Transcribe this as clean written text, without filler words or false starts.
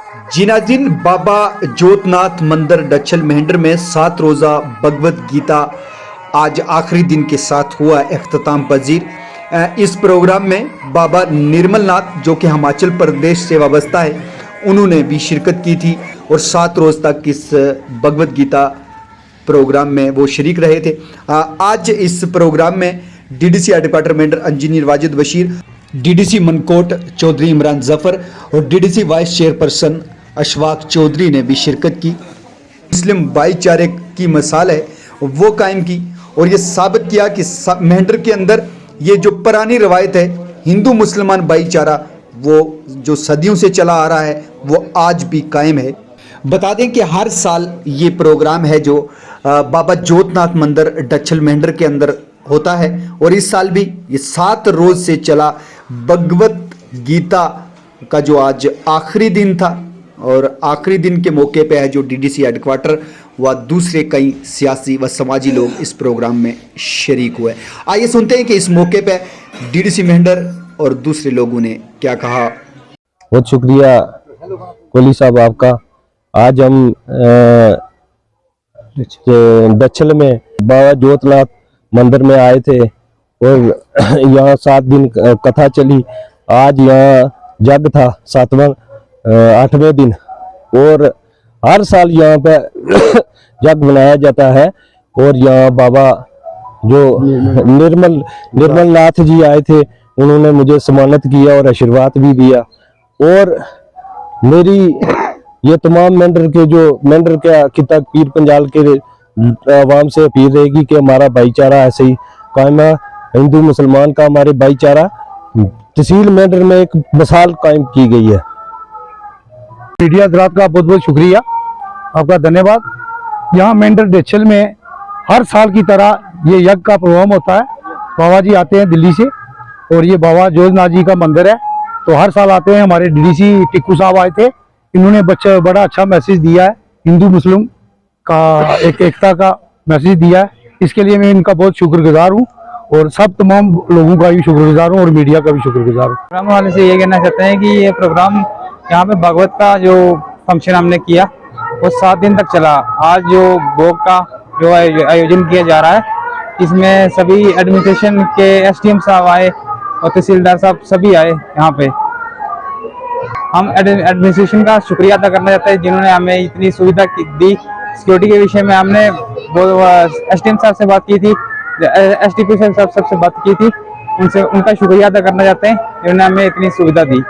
जिनाजिन बाबा जोतनाथ मंदिर डच्छल मेहंडर में 7 रोज़ा भगवत गीता आज आखिरी दिन के साथ हुआ इख्तिताम पजीर। इस प्रोग्राम में बाबा निर्मल नाथ जो कि हिमाचल प्रदेश से वाबस्ता है, उन्होंने भी शिरकत की थी और 7 रोज़ तक इस भगवत गीता प्रोग्राम में वो शरीक रहे थे। आज इस प्रोग्राम में DDC headquarter member engineer Wajid Bashir, DDC Mankot Chaudhary Imran Zafar और DDC vice chairperson Ashfaq Chaudhary ने भी शिरकत की। मुस्लिम भाईचारे की मिसाल है वो कायम की और ये साबित किया कि मेहंडर के अंदर ये जो पुरानी रवायत है हिंदू मुसलमान भाईचारा वो जो सदियों से चला आ रहा है वो आज भी कायम है। बता दें कि हर साल ये प्रोग्राम है जो बाबा जोतनाथ मंदिर डच्छल मेहंडर के अंदर होता है और इस साल भी ये 7 रोज से चला भगवत गीता का जो आज आखिरी दिन था और आखिरी दिन के मौके पे है जो डीडीसी हेडक्वार्टर व दूसरे कई सियासी व समाजी लोग इस प्रोग्राम में शरीक हुए। आइए सुनते हैं कि इस मौके पे डीडीसी मेहंडर और दूसरे लोगों ने क्या कहा। बहुत शुक्रिया कोहली साहब आपका। आज हम डच्छल में बाबा जोतनाथ मंदिर में आए थे और यहाँ 7 दिन कथा चली। आज यहाँ जग था 8वें दिन और हर साल यहाँ पे जग मनाया जाता है और यहाँ बाबा जो निर्मल नाथ जी आए थे, उन्होंने मुझे सम्मानित किया और आशीर्वाद भी दिया। और मेरी ये तमाम मेंढर के किता पीर पंजाल के आवाम से अपील रहेगी कि हमारा भाईचारा ऐसे ही कायम है। हिंदू मुसलमान का हमारे भाईचारा तहसील मेंढर में एक मिसाल कायम की गई है। मीडिया हजरात का बहुत बहुत शुक्रिया, आपका धन्यवाद। यहाँ मेंढर डच्छल में हर साल की तरह ये यज्ञ का प्रोग्राम होता है। बाबा जी आते हैं दिल्ली से और ये बाबा जोतनाथ जी का मंदिर है तो हर साल आते हैं। हमारे डीडीसी टिक्कू साहब आए थे, इन्होंने बड़ा अच्छा मैसेज दिया है, हिंदू मुस्लिम का एकता का मैसेज दिया है। इसके लिए मैं इनका बहुत शुक्रगुजार हूँ और सब तमाम लोगों का भी शुक्रगुजार हूँ और मीडिया का भी शुक्रगुजार हूँ। प्रोग्राम वाले से ये कहना चाहते हैं कि ये प्रोग्राम यहाँ पे भगवत का जो फंक्शन हमने किया वो 7 दिन तक चला। आज जो भोग का जो आयोजन किया जा रहा है इसमें सभी एडमिनिस्ट्रेशन के एसडीएम साहब आए और तहसीलदार साहब सभी आए। यहाँ पे हम एडमिनिस्ट्रेशन का शुक्रिया अदा करना चाहते हैं जिन्होंने हमें इतनी सुविधा दी। सिक्योरिटी के विषय में हमने एसडीएम साहब से बात की थी, एसडीपी साहब से बात की थी, उनका शुक्रिया अदा करना चाहते हैं जिन्होंने हमें इतनी सुविधा दी।